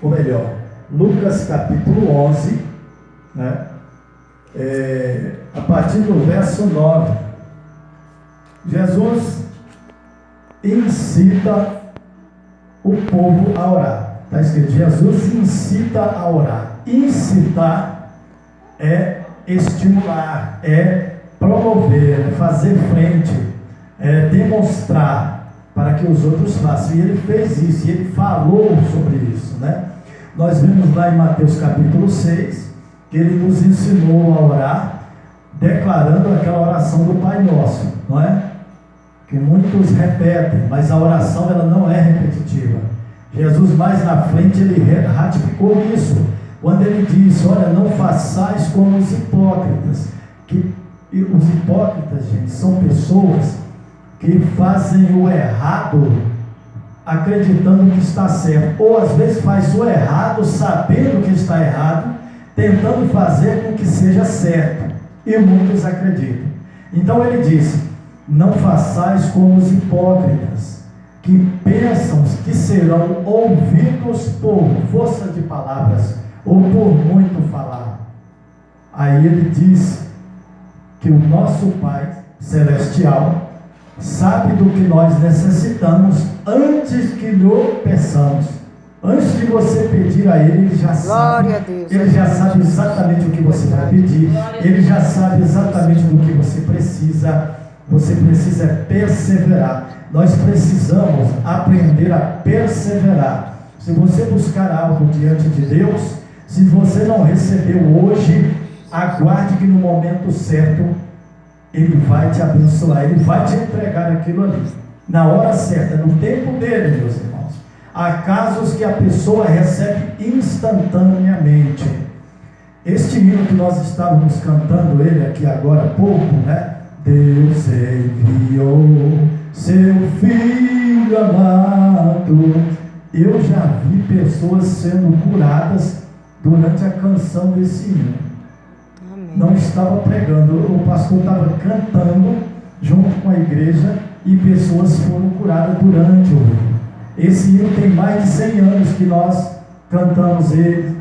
ou melhor, Lucas capítulo 11, né? A partir do verso 9, Jesus incita o povo a orar. Está escrito, Jesus incita a orar. Incitar é estimular, é promover, é fazer frente, é demonstrar para que os outros façam. E ele fez isso, e ele falou sobre isso, né? Nós vemos lá em Mateus capítulo 6, que ele nos ensinou a orar, declarando aquela oração do Pai Nosso, não é? Que muitos repetem, mas a oração ela não é repetitiva. Jesus mais na frente ele ratificou isso, quando ele disse, olha, não façais como os hipócritas, e os hipócritas, gente, são pessoas que fazem o errado acreditando que está certo, ou às vezes faz o errado sabendo que está errado, tentando fazer com que seja certo, e muitos acreditam. Então ele disse, não façais como os hipócritas, que pensam que serão ouvidos por força de palavras, ou por muito falar. Aí ele diz que o nosso Pai Celestial sabe do que nós necessitamos antes que lhe peçamos. Antes de você pedir a Ele, Ele já sabe. Ele já sabe exatamente o que você vai pedir. Ele já sabe exatamente do que você precisa. Você precisa perseverar. Nós precisamos aprender a perseverar. Se você buscar algo diante de Deus, se você não recebeu hoje, aguarde que no momento certo Ele vai te abençoar, Ele vai te entregar aquilo ali, na hora certa, no tempo dele, meus irmãos. Há casos que a pessoa recebe instantaneamente. Este hino que nós estávamos cantando, ele aqui agora há pouco, né? Deus enviou seu Filho amado. Eu já vi pessoas sendo curadas durante a canção desse hino. Não estava pregando, o pastor estava cantando junto com a igreja e pessoas foram curadas durante o hino. Esse hino tem mais de 100 anos que nós cantamos ele,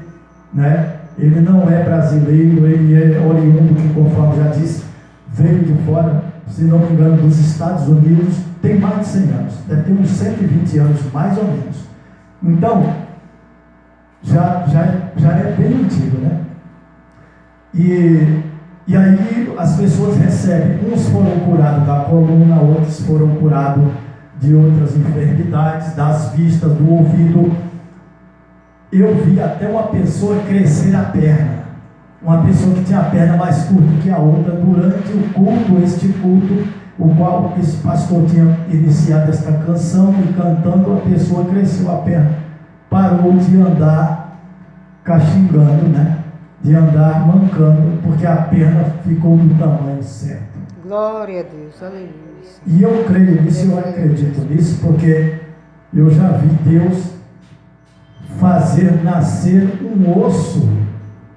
né? Ele não é brasileiro, ele é oriundo, que conforme já disse, veio de fora, se não me engano, dos Estados Unidos, tem mais de 100 anos, deve ter uns 120 anos, mais ou menos. Então, já é bem antigo, né? E aí as pessoas recebem, uns foram curados da coluna, outros foram curados de outras enfermidades, das vistas, do ouvido. Eu vi até uma pessoa crescer a perna, uma pessoa que tinha a perna mais curta que a outra, durante o culto, este culto, o qual esse pastor tinha iniciado esta canção, e cantando, a pessoa cresceu a perna, parou de andar caxingando, né? De andar mancando, porque a perna ficou no tamanho certo. Glória a Deus, aleluia. E eu creio nisso, eu acredito nisso, porque eu já vi Deus fazer nascer um osso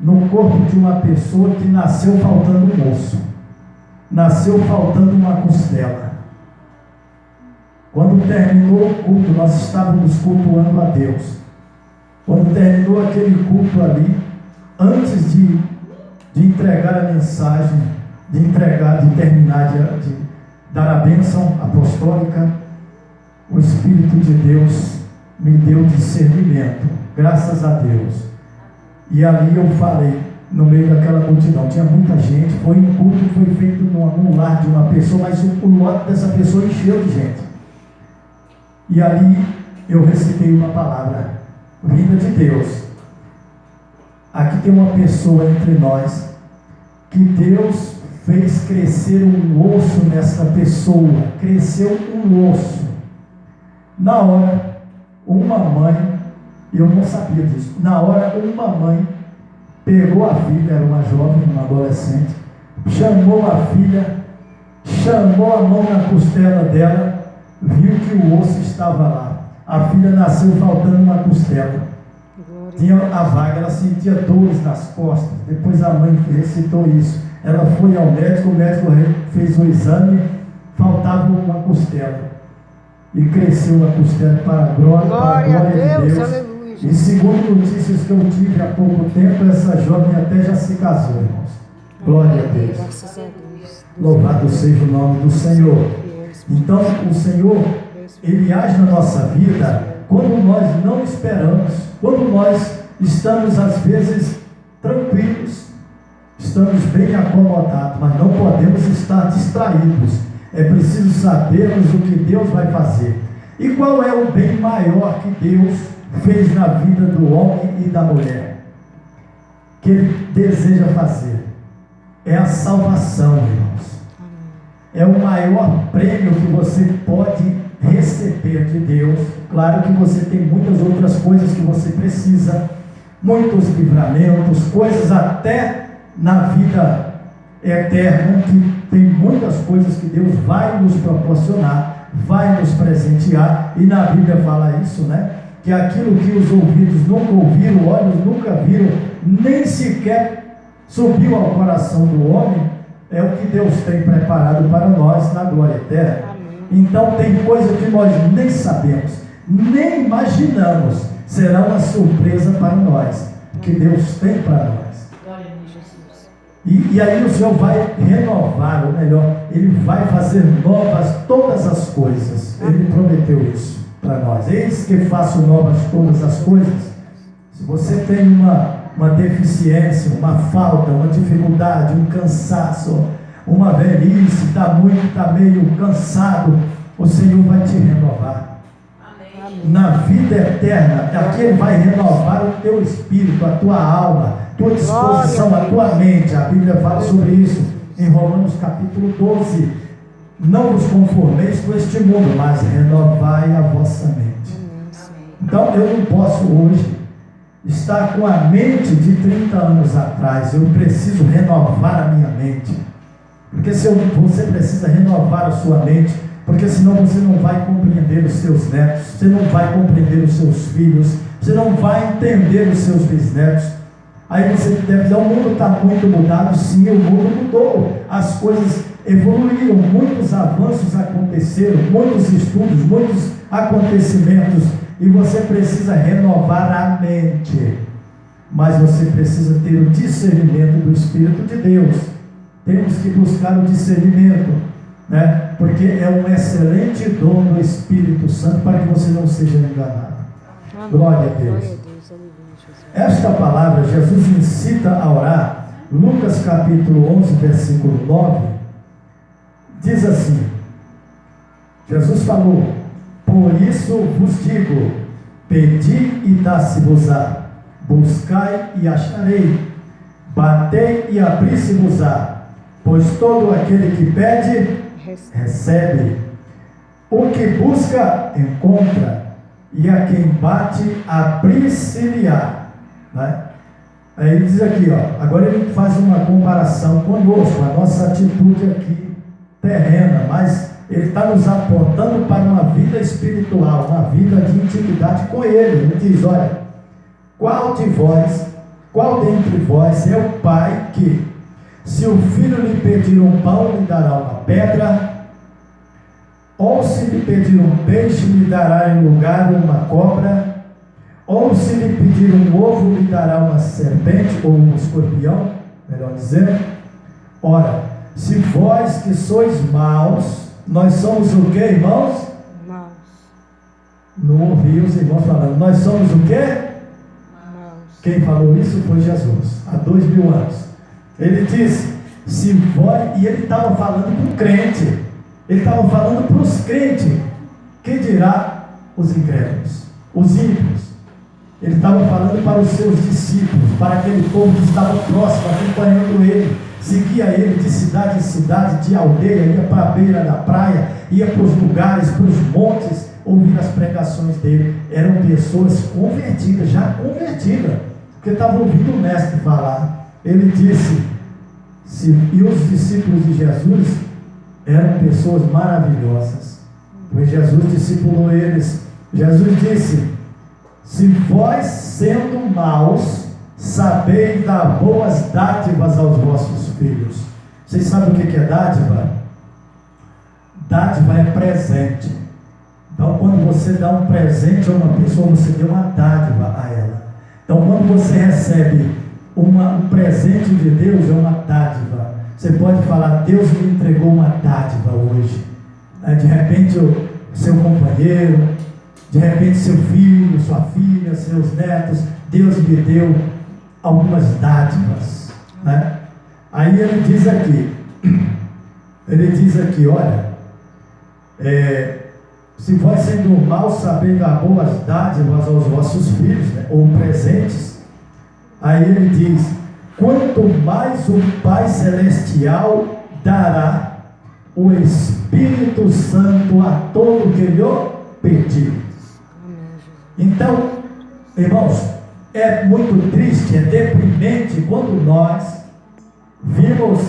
no corpo de uma pessoa que nasceu faltando um osso, nasceu faltando uma costela. Quando terminou o culto, nós estávamos cultuando a Deus. Quando terminou aquele culto ali, antes de entregar a mensagem, de terminar de dar a bênção apostólica, o Espírito de Deus me deu discernimento, graças a Deus. E ali eu falei, no meio daquela multidão, tinha muita gente, foi um culto que foi feito num lar de uma pessoa, mas o lote dessa pessoa encheu de gente. E ali eu recebi uma palavra vinda de Deus. Aqui tem uma pessoa entre nós que Deus fez crescer um osso nessa pessoa, cresceu um osso. Na hora, uma mãe, eu não sabia disso, na hora uma mãe pegou a filha, era uma jovem, uma adolescente, chamou a filha, chamou a mão na costela dela, viu que o osso estava lá. A filha nasceu faltando uma costela. Tinha a vaga, ela sentia dores nas costas. Depois a mãe recitou isso. Ela foi ao médico, o médico fez o exame, faltava uma costela. E cresceu a costela para a glória de Deus. Aleluia, de E Jesus. segundo notícias que eu tive há pouco tempo, essa jovem até já se casou, irmãos. Glória a Deus. Graças a Deus. Louvado seja o nome do Senhor. Então, o Senhor, Ele age na nossa vida quando nós não esperamos, quando nós estamos, às vezes, tranquilos, estamos bem acomodados, mas não podemos estar distraídos. É preciso sabermos o que Deus vai fazer. E qual é o bem maior que Deus fez na vida do homem e da mulher? Que Ele deseja fazer? É a salvação, irmãos. É o maior prêmio que você pode receber de Deus. Claro que você tem muitas outras coisas que você precisa, muitos livramentos, coisas até na vida eterna, que tem muitas coisas que Deus vai nos proporcionar, vai nos presentear, e na Bíblia fala isso, né? Que aquilo que os ouvidos nunca ouviram, olhos nunca viram, nem sequer subiu ao coração do homem, é o que Deus tem preparado para nós na glória eterna. Então tem coisa que nós nem sabemos, nem imaginamos, será uma surpresa para nós, que Deus tem para nós. E aí o Senhor vai renovar, ou melhor, Ele vai fazer novas todas as coisas. Ele prometeu isso para nós. Eis que faço novas todas as coisas. Se você tem uma deficiência, uma falta, uma dificuldade, um cansaço, uma velhice, está meio cansado, o Senhor vai te renovar. Amém. Na vida eterna, aqui Ele vai renovar o teu espírito, a tua alma, tua disposição, a tua mente. A Bíblia fala sobre isso em Romanos capítulo 12. Não vos conformeis com este mundo, mas renovai a vossa mente. Então eu não posso hoje estar com a mente de 30 anos atrás. Eu preciso renovar a minha mente. Porque você precisa renovar a sua mente, porque senão você não vai compreender os seus netos, você não vai compreender os seus filhos, você não vai entender os seus bisnetos. Aí você deve dizer, o mundo está muito mudado. Sim, o mundo mudou, as coisas evoluíram, muitos avanços aconteceram, muitos estudos, muitos acontecimentos, e você precisa renovar a mente, mas você precisa ter o discernimento do Espírito de Deus. Temos que buscar o discernimento, né? Porque é um excelente dom do Espírito Santo para que você não seja enganado. Glória a Deus. Esta palavra, Jesus incita a orar. Lucas capítulo 11, versículo 9, diz assim: Jesus falou: por isso vos digo, pedi e dá-se-vos-á, buscai e acharei, batei e abri-se-vos-á, pois todo aquele que pede, recebe, o que busca, encontra, e a quem bate, abrir-se-lhe-á. Né? Aí ele diz aqui, ó, agora ele faz uma comparação conosco, a nossa atitude aqui terrena, mas ele está nos apontando para uma vida espiritual, uma vida de intimidade com Ele. Ele diz, olha, qual dentre vós é o pai que, se o filho lhe pedir um pão, lhe dará uma pedra? Ou se lhe pedir um peixe, lhe dará em lugar uma cobra? Ou se lhe pedir um ovo, lhe dará uma serpente ou um escorpião? Melhor dizendo, ora, se vós que sois maus, nós somos o que, irmãos? Maus. Não ouvi os irmãos falando, nós somos o que? Maus. Quem falou isso foi Jesus, há 2000 anos. Ele disse, se vós, e ele estava falando para o crente, ele estava falando para os crentes, que dirá os incrédulos, os ímpios? Ele estava falando para os seus discípulos, para aquele povo que estava próximo, acompanhando ele, seguia ele de cidade em cidade, de aldeia, ia para a beira da praia, ia para os lugares, para os montes, ouvir as pregações dele. Eram pessoas convertidas, já convertidas, porque estavam ouvindo o mestre falar. Ele disse, e os discípulos de Jesus eram pessoas maravilhosas, pois Jesus discipulou eles. Jesus disse, se vós, sendo maus, sabeis dar boas dádivas aos vossos filhos. Vocês sabem o que é dádiva? Dádiva é presente. Então, quando você dá um presente a uma pessoa, você deu uma dádiva a ela. Então, quando você recebe um presente de Deus, é uma dádiva. Você pode falar: Deus me entregou uma dádiva hoje. De repente, o seu companheiro, de repente, seu filho, sua filha, seus netos, Deus lhe deu algumas dádivas, né? Aí ele diz aqui, olha, se vós sendo mal sabeis dar boas dádivas aos vossos filhos, né, ou presentes, aí ele diz: quanto mais o Pai Celestial dará o Espírito Santo a todo que lhe pedir. Então, irmãos, é muito triste, é deprimente quando nós vimos,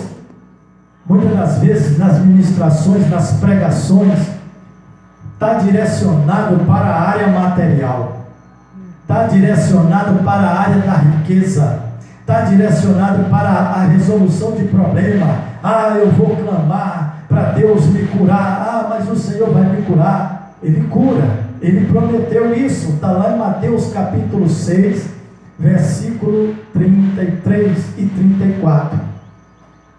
muitas das vezes nas ministrações, nas pregações, está direcionado para a área material, está direcionado para a área da riqueza, está direcionado para a resolução de problema. Eu vou clamar para Deus me curar. Mas o Senhor vai me curar. Ele cura, Ele prometeu isso. Está lá em Mateus capítulo 6, versículo 33 e 34.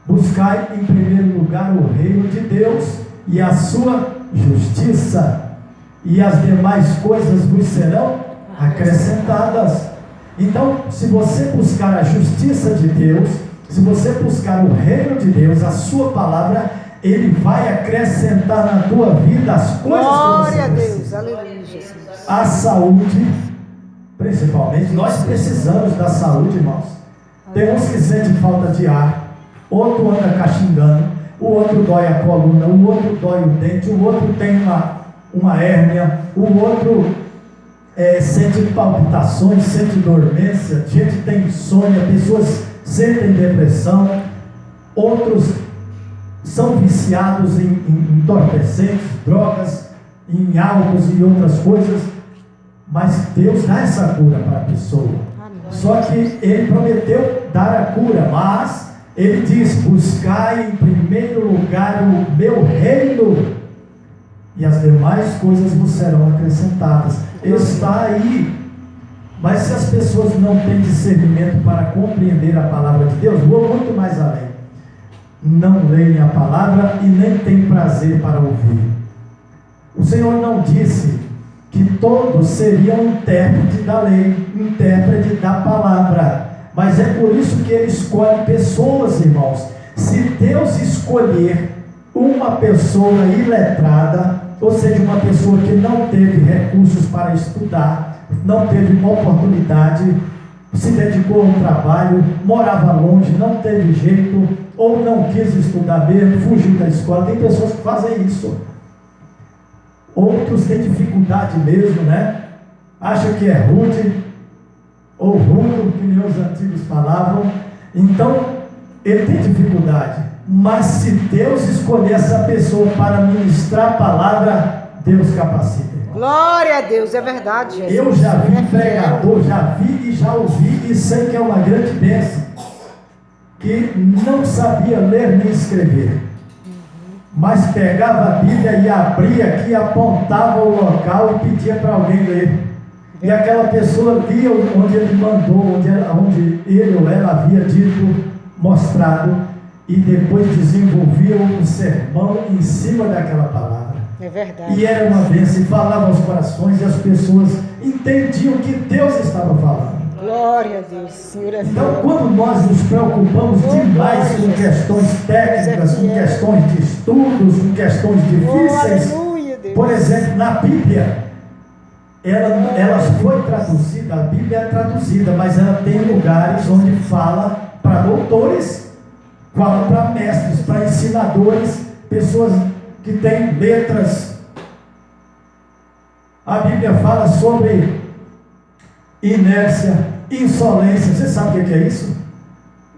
Buscai em primeiro lugar o reino de Deus e a sua justiça, e as demais coisas vos serão acrescentadas. Então, se você buscar a justiça de Deus, se você buscar o reino de Deus, a sua palavra, Ele vai acrescentar na tua vida as coisas. Glória a Deus, aleluia, Jesus. A saúde, principalmente, nós precisamos da saúde, irmãos. Tem uns que sentem falta de ar, outro anda caxingando, o outro dói a coluna, o outro dói o dente, o outro tem uma hérnia, o outro sente palpitações, sente dormência, gente tem insônia, pessoas sentem depressão, outros são viciados em entorpecentes, drogas, em álcools e outras coisas, mas Deus dá essa cura para a pessoa. Só que Ele prometeu dar a cura, mas Ele diz: buscai em primeiro lugar o meu reino, e as demais coisas vos serão acrescentadas. Está aí. Mas se as pessoas não têm discernimento para compreender a palavra de Deus, vou muito mais além. Não leem a palavra e nem têm prazer para ouvir. O Senhor não disse que todos seriam intérprete da lei, intérprete da palavra. Mas é por isso que Ele escolhe pessoas, irmãos. Se Deus escolher uma pessoa iletrada, ou seja, uma pessoa que não teve recursos para estudar, não teve uma oportunidade, se dedicou ao trabalho, morava longe, não teve jeito, ou não quis estudar mesmo, fugiu da escola. Tem pessoas que fazem isso. Outros têm dificuldade mesmo, né? Acham que é rude, ou rudo, que nem os antigos falavam. Então, ele tem dificuldade. Mas se Deus escolher essa pessoa para ministrar a palavra, Deus capacita. Glória a Deus, é verdade, Jesus. Eu já vi pregador, já vi e já ouvi, e sei que é uma grande bênção, que não sabia ler nem escrever, mas pegava a Bíblia e abria aqui, apontava o local e pedia para alguém ler. E aquela pessoa lia onde ele mandou, onde ele ou ela havia dito, mostrado, e depois desenvolvia um sermão em cima daquela palavra. É verdade. E era uma bênção, e falava aos corações, e as pessoas entendiam o que Deus estava falando. Glória a Deus, Senhor é Então, fiel. quando nós nos preocupamos demais com questões técnicas, com questões de estudos, com questões difíceis, por exemplo, na Bíblia, ela foi traduzida, a Bíblia é traduzida, mas ela tem lugares onde fala para doutores, fala para mestres, para ensinadores, pessoas que têm letras. A Bíblia fala sobre inércia, insolência. Você sabe o que é isso?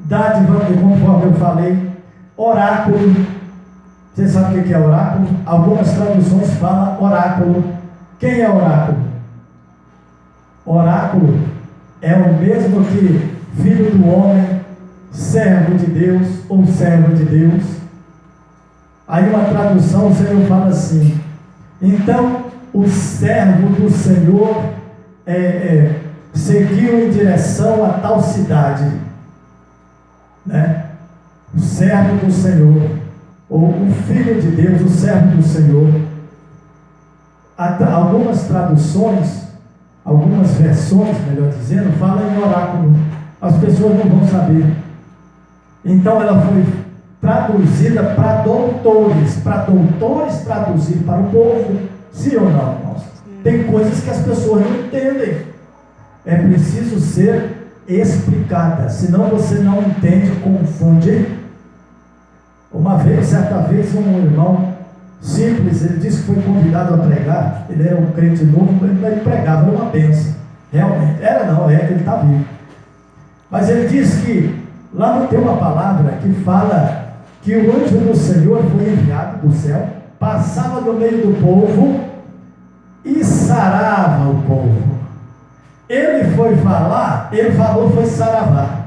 Dádiva, conforme eu falei. Oráculo. Você sabe o que é oráculo? Algumas traduções falam oráculo. Quem é oráculo? Oráculo é o mesmo que filho do homem, servo de Deus ou servo de Deus. Aí uma tradução, o Senhor fala assim: então o servo do Senhor seguiu em direção a tal cidade, né? O servo do Senhor, ou o Filho de Deus, o servo do Senhor. Algumas traduções, algumas versões, melhor dizendo, falam em oráculo. As pessoas não vão saber. Então ela foi traduzida para doutores traduzir para o povo. Sim ou não, irmãos? Tem coisas que as pessoas não entendem. É preciso ser explicada, senão você não entende, confunde. Certa vez, um irmão simples, ele disse que foi convidado a pregar. Ele era um crente novo, mas ele pregava, era uma bênção. Realmente, é que ele está vivo. Mas ele disse que lá tem uma palavra que fala que o anjo do Senhor foi enviado do céu, passava no meio do povo e sarava o povo. Ele foi falar, ele falou foi saravá.